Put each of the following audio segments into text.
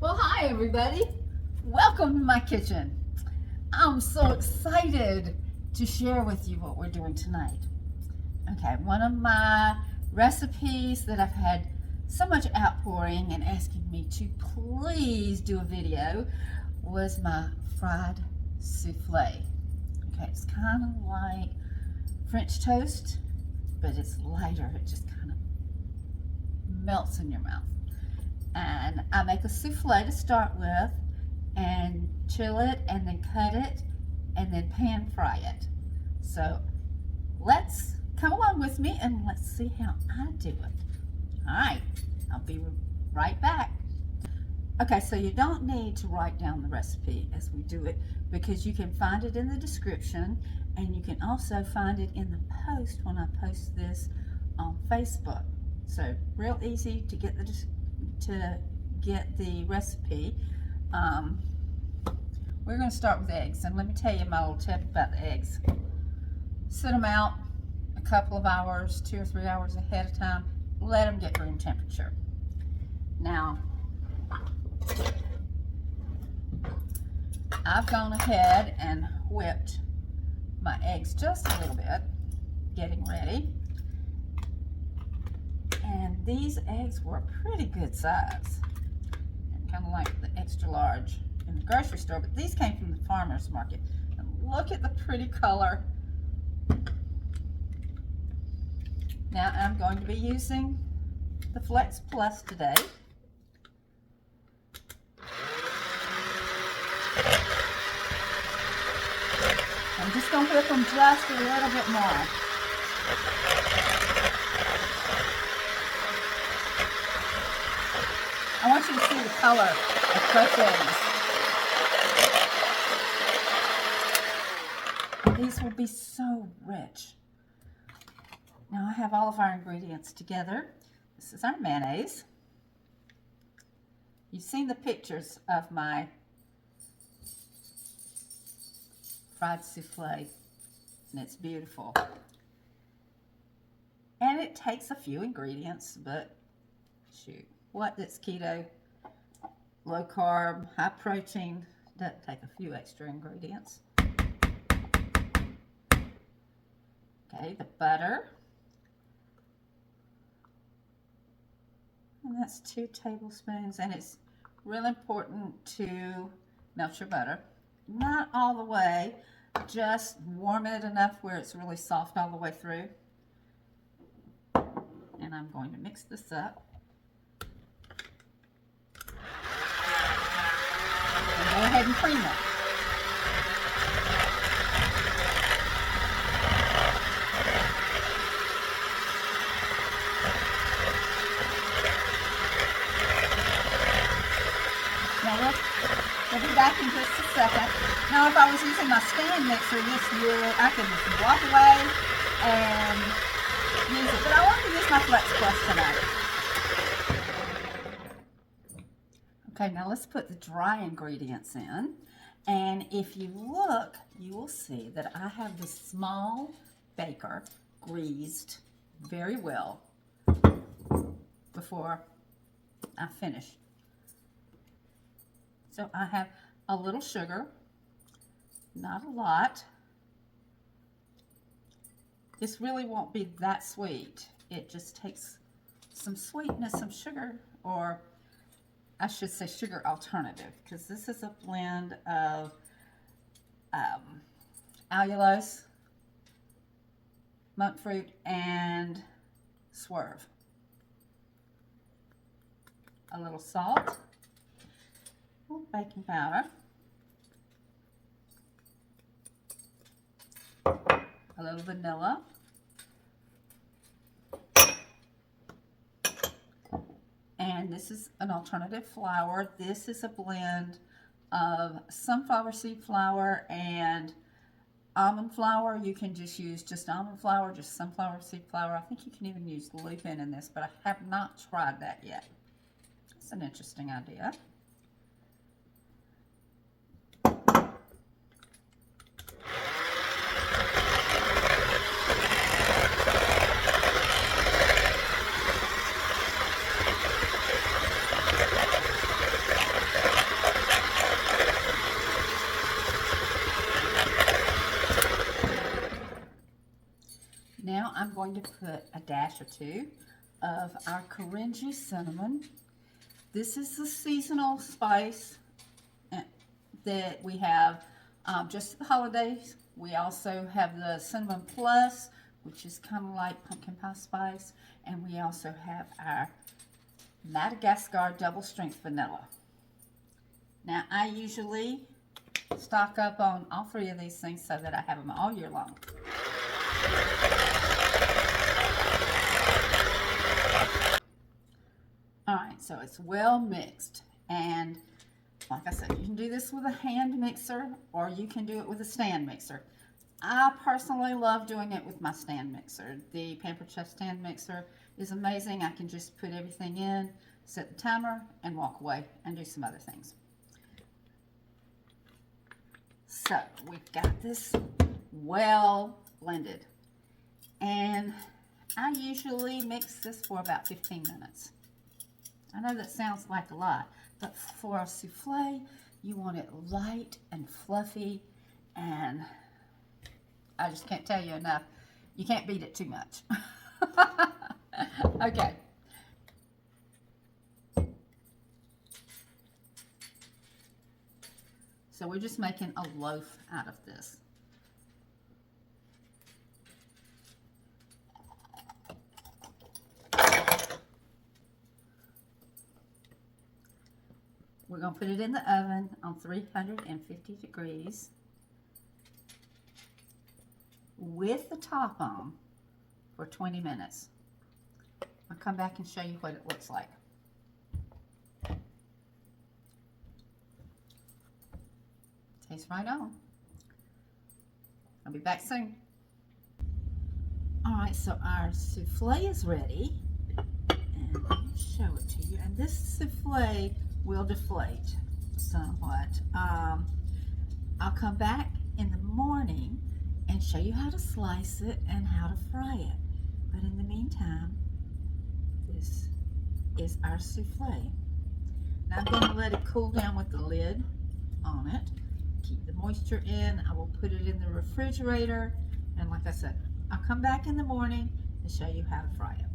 Well, hi everybody. Welcome to my kitchen. I'm so excited to share with you what we're doing tonight. Okay, one of my recipes that I've had so much outpouring and asking me to please do a video was my fried souffle. Okay, it's kind of like French toast, but it's lighter. It just kind of melts in your mouth. And I make a souffle to start with and chill it and then cut it and then pan fry it. So let's come along with me and let's see how I do it. All right, I'll be right back. Okay, so you don't need to write down the recipe as we do it because you can find it in the description and you can also find it in the post when I post this on Facebook. So real easy to get the recipe. We're going to start with eggs, and let me tell you my little tip about the eggs. Sit them out a couple of hours, 2 or 3 hours ahead of time. Let them get room temperature. Now, I've gone ahead and whipped my eggs just a little bit, getting ready. And these eggs were a pretty good size, kind of like the extra large in the grocery store, but these came from the farmer's market. And look at the pretty color. Now I'm going to be using the Flex Plus today. I'm just going to whip them just a little bit more. I want you to see the color of fresh eggs. These will be so rich. Now I have all of our ingredients together. This is our mayonnaise. You've seen the pictures of my fried souffle, and it's beautiful. And it takes a few ingredients, but shoot. What that's keto, low carb, high protein, doesn't take a few extra ingredients. Okay, the butter. And that's 2 tablespoons, and it's real important to melt your butter. Not all the way, just warm it enough where it's really soft all the way through. And I'm going to mix this up. Go ahead and cream it. Now we'll be back in just a second. Now if I was using my stand mixer this year, I could just walk away and use it. But I want to use my Flex Plus tonight. Okay, now let's put the dry ingredients in. And if you look, you will see that I have this small baker greased very well before I finish. So I have a little sugar, not a lot. This really won't be that sweet. It just takes some sweetness, some sugar, or I should say sugar alternative, because this is a blend of allulose, monk fruit, and Swerve. A little salt, a little baking powder, a little vanilla, and this is an alternative flour. This is a blend of sunflower seed flour and almond flour. You can just use just almond flour, just sunflower seed flour. I think you can even use lupin in this, but I have not tried that yet. It's an interesting idea. to put a dash or two of our coriander cinnamon. This is the seasonal spice that we have just at the holidays. We also have the cinnamon plus, which is kind of like pumpkin pie spice, and we also have our Madagascar double strength vanilla. Now I usually stock up on all three of these things so that I have them all year long. Alright, so it's well mixed, and like I said, you can do this with a hand mixer or you can do it with a stand mixer. I personally love doing it with my stand mixer. The Pampered stand mixer is amazing. I can just put everything in, set the timer, and walk away and do some other things. So we've got this well blended, and I usually mix this for about 15 minutes. I know that sounds like a lot, but for a souffle, you want it light and fluffy, and I just can't tell you enough. You can't beat it too much. Okay. So we're just making a loaf out of this. We're going to put it in the oven on 350 degrees with the top on for 20 minutes. I'll come back and show you what it looks like. Tastes right on. I'll be back soon. Alright, so our souffle is ready, and I'll show it to you. And this souffle will deflate somewhat. I'll come back in the morning and show you how to slice it and how to fry it. But in the meantime, this is our souffle. Now I'm going to let it cool down with the lid on it. Keep the moisture in. I will put it in the refrigerator, and like I said, I'll come back in the morning and show you how to fry it.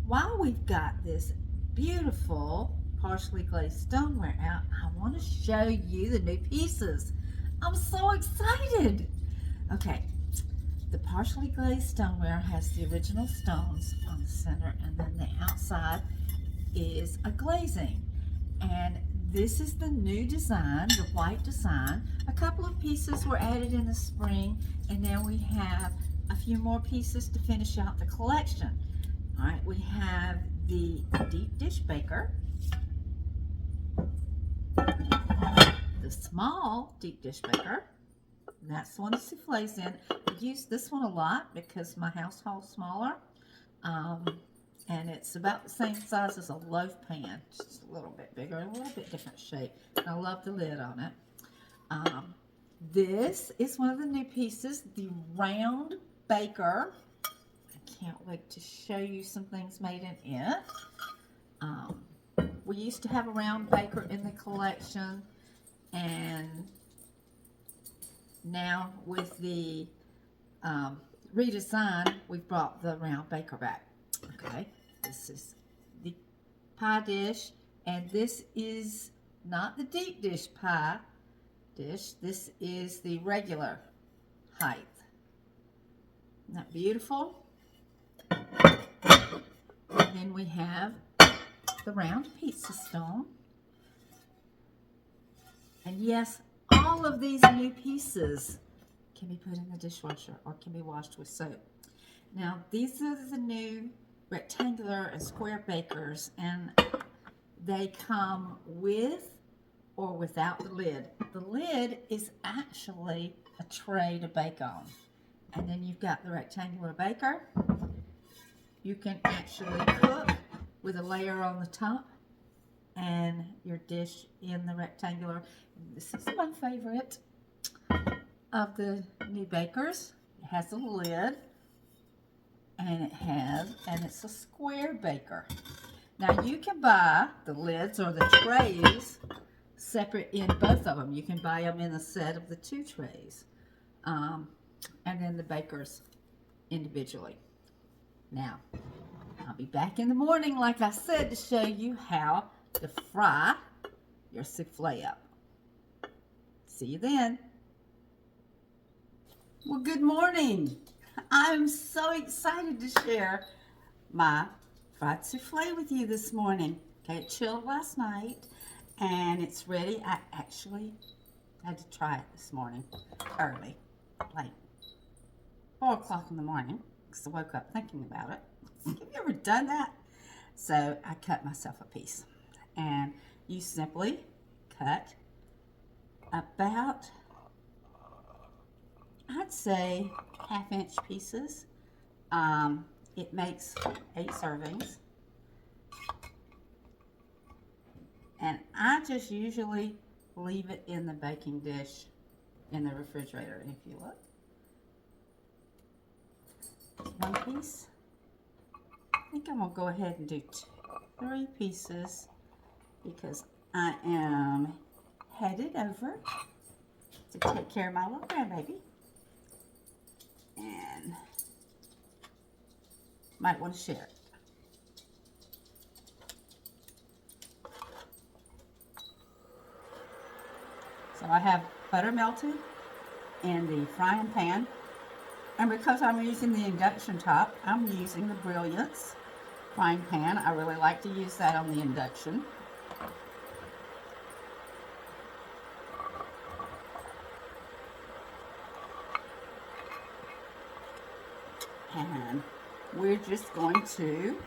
While we've got this beautiful partially glazed stoneware out, I want to show you the new pieces. I'm so excited. Okay, the partially glazed stoneware has the original stones on the center, and then the outside is a glazing. And this is the new design, the white design. A couple of pieces were added in the spring, and now we have a few more pieces to finish out the collection. All right, we have the deep dish baker, the small deep dish baker. That's the one the souffle's in. I use this one a lot because my household's smaller. And it's about the same size as a loaf pan, just a little bit bigger, a little bit different shape. And I love the lid on it. This is one of the new pieces, the round baker. I can't wait to show you some things made in it. We used to have a round baker in the collection, and now with the redesign, we've brought the round baker back. Okay, this is the pie dish, and this is not the deep dish pie dish. This is the regular height. Isn't that beautiful? And then we have the round pizza stone. And yes, all of these new pieces can be put in the dishwasher or can be washed with soap. Now, these are the new rectangular and square bakers, and they come with or without the lid. The lid is actually a tray to bake on. And then you've got the rectangular baker. You can actually cook with a layer on the top and your dish in the rectangular. This is my favorite of the new bakers. It has a lid, and it's a square baker. Now you can buy the lids or the trays separate in both of them. You can buy them in a set of the two trays, and then the bakers individually. Now, I'll be back in the morning, like I said, to show you how to fry your souffle up. See you then. Well, good morning. I'm so excited to share my fried souffle with you this morning. Okay, it chilled last night and it's ready. I actually had to try it this morning early, like 4 o'clock in the morning, because I woke up thinking about it. Have you ever done that? So I cut myself a piece, and you simply cut about, I'd say, 1/2 inch pieces. It makes 8 servings. And I just usually leave it in the baking dish in the refrigerator. And if you look, one piece. I think I'm gonna go ahead and do 3 pieces because I am headed over to take care of my little grandbaby. And might want to share it. So I have butter melted in the frying pan, and because I'm using the induction top, I'm using the Brilliance frying pan. I really like to use that on the induction. And we're just going to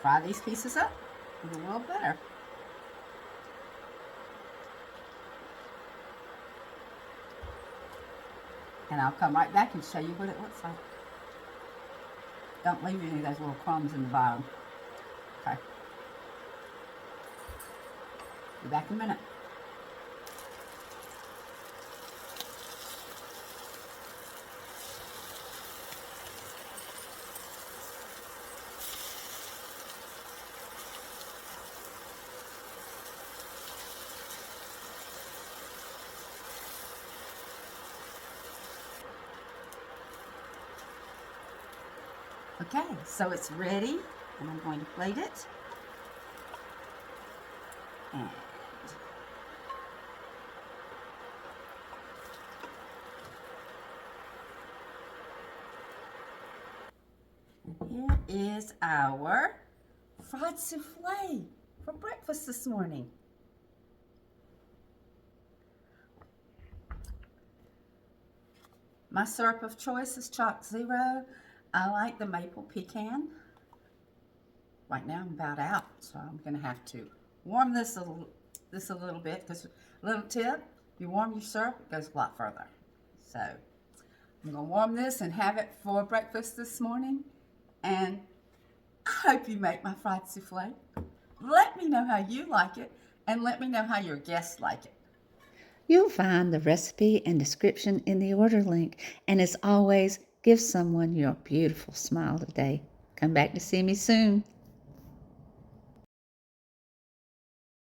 fry these pieces up with a little butter. And I'll come right back and show you what it looks like. Don't leave any of those little crumbs in the bottom. Okay. Be back in a minute. Okay, so it's ready, and I'm going to plate it. And here is our fried souffle for breakfast this morning. My syrup of choice is ChocZero. I like the maple pecan. Right now I'm about out, so I'm going to have to warm this a little bit, because a little tip, if you warm your syrup, it goes a lot further. So I'm going to warm this and have it for breakfast this morning, and I hope you make my fried souffle. Let me know how you like it, and let me know how your guests like it. You'll find the recipe and description in the order link. And as always, give someone your beautiful smile today. Come back to see me soon.